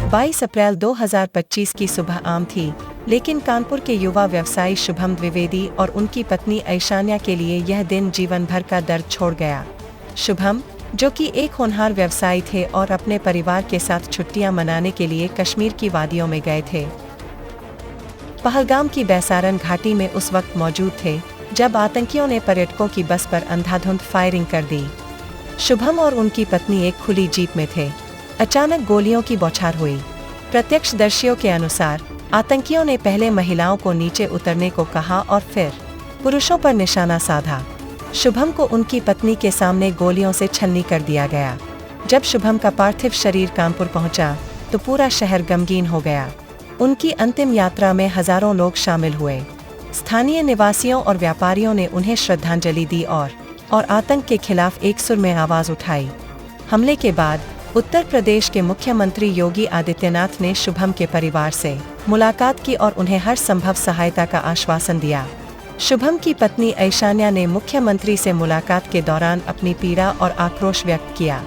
22 अप्रैल 2025 की सुबह आम थी, लेकिन कानपुर के युवा व्यवसायी शुभम द्विवेदी और उनकी पत्नी ऐशान्या के लिए यह दिन जीवन भर का दर्द छोड़ गया। शुभम, जो कि एक होनहार व्यवसायी थे और अपने परिवार के साथ छुट्टियां मनाने के लिए कश्मीर की वादियों में गए थे, पहलगाम की बैसारन घाटी में उस वक्त मौजूद थे जब आतंकियों ने पर्यटकों की बस पर अंधाधुंध फायरिंग कर दी। शुभम और उनकी पत्नी एक खुली जीप में थे। अचानक गोलियों की बौछार हुई। प्रत्यक्षदर्शियों के अनुसार आतंकियों ने पहले महिलाओं को नीचे उतरने को कहा और फिर पुरुषों पर निशाना साधा। शुभम को उनकी पत्नी के सामने गोलियों से छलनी कर दिया गया। जब शुभम का पार्थिव शरीर कानपुर पहुंचा, तो पूरा शहर गमगीन हो गया। उनकी अंतिम यात्रा में हजारों लोग शामिल हुए। स्थानीय निवासियों और व्यापारियों ने उन्हें श्रद्धांजलि दी और आतंक के खिलाफ एक सुर में आवाज उठाई। हमले के बाद उत्तर प्रदेश के मुख्यमंत्री योगी आदित्यनाथ ने शुभम के परिवार से मुलाकात की और उन्हें हर संभव सहायता का आश्वासन दिया। शुभम की पत्नी ऐशान्या ने मुख्यमंत्री से मुलाकात के दौरान अपनी पीड़ा और आक्रोश व्यक्त किया।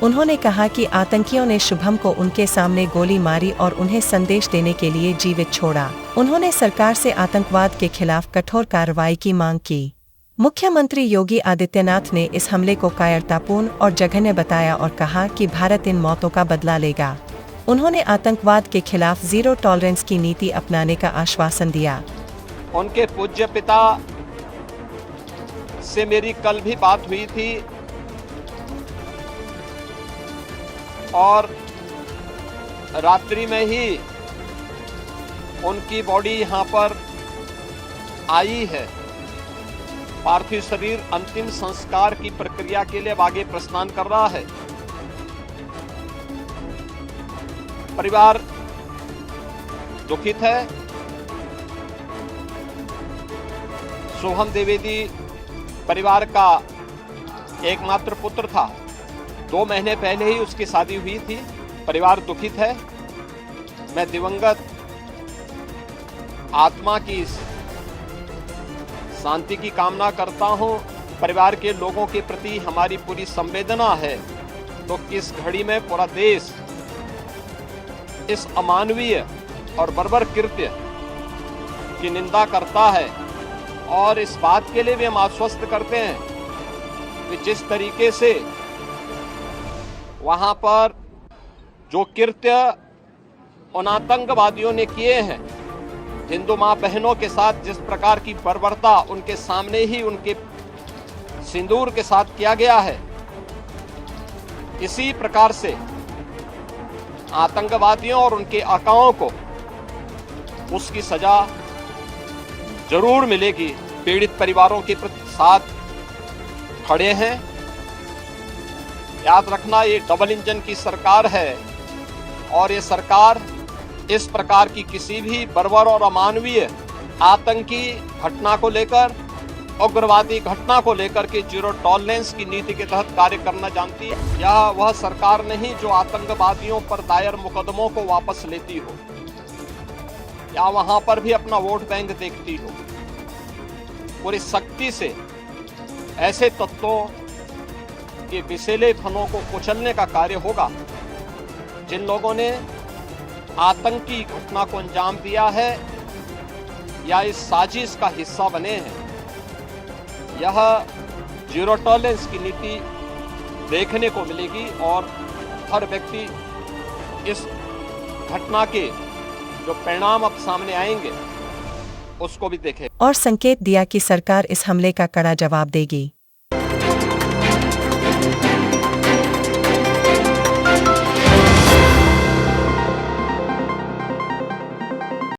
उन्होंने कहा कि आतंकियों ने शुभम को उनके सामने गोली मारी और उन्हें संदेश देने के लिए जीवित छोड़ा। उन्होंने सरकार से आतंकवाद के खिलाफ कठोर कार्रवाई की मांग की। मुख्यमंत्री योगी आदित्यनाथ ने इस हमले को कायरतापूर्ण और जघन्य बताया और कहा कि भारत इन मौतों का बदला लेगा। उन्होंने आतंकवाद के खिलाफ जीरो टॉलरेंस की नीति अपनाने का आश्वासन दिया। उनके पूज्य पिता से मेरी कल भी बात हुई थी और रात्रि में ही उनकी बॉडी यहाँ पर आई है। पार्थिव शरीर अंतिम संस्कार की प्रक्रिया के लिए आगे प्रस्थान कर रहा है। परिवार दुखित है। शुभम द्विवेदी परिवार का एकमात्र पुत्र था। 2 महीने पहले ही उसकी शादी हुई थी। परिवार दुखित है। मैं दिवंगत आत्मा की शांति की कामना करता हूं। परिवार के लोगों के प्रति हमारी पूरी संवेदना है। तो किस घड़ी में पूरा देश इस अमानवीय और बर्बर कृत्य की निंदा करता है और इस बात के लिए भी हम आश्वस्त करते हैं कि जिस तरीके से वहां पर जो कृत्य उन आतंकवादियों ने किए हैं, हिंदू मां बहनों के साथ जिस प्रकार की बर्बरता उनके सामने ही उनके सिंदूर के साथ किया गया है, इसी प्रकार से आतंकवादियों और उनके आकाओं को उसकी सजा जरूर मिलेगी। पीड़ित परिवारों के साथ खड़े हैं। याद रखना, ये डबल इंजन की सरकार है और ये सरकार इस प्रकार की किसी भी बर्बर और अमानवीय आतंकी घटना को लेकर, उग्रवादी घटना को लेकर के जीरो टॉलरेंस की नीति के तहत कार्य करना जानती है। यह वह सरकार नहीं जो आतंकवादियों पर दायर मुकदमों को वापस लेती हो या वहां पर भी अपना वोट बैंक देखती हो। पूरी सख्ती से ऐसे तत्वों के विषैले फनों को कुचलने का कार्य होगा जिन लोगों ने आतंकी घटना को अंजाम दिया है या इस साजिश का हिस्सा बने हैं। यह जीरो टॉलरेंस की नीति देखने को मिलेगी और हर व्यक्ति इस घटना के जो परिणाम अब सामने आएंगे उसको भी देखे और संकेत दिया कि सरकार इस हमले का कड़ा जवाब देगी।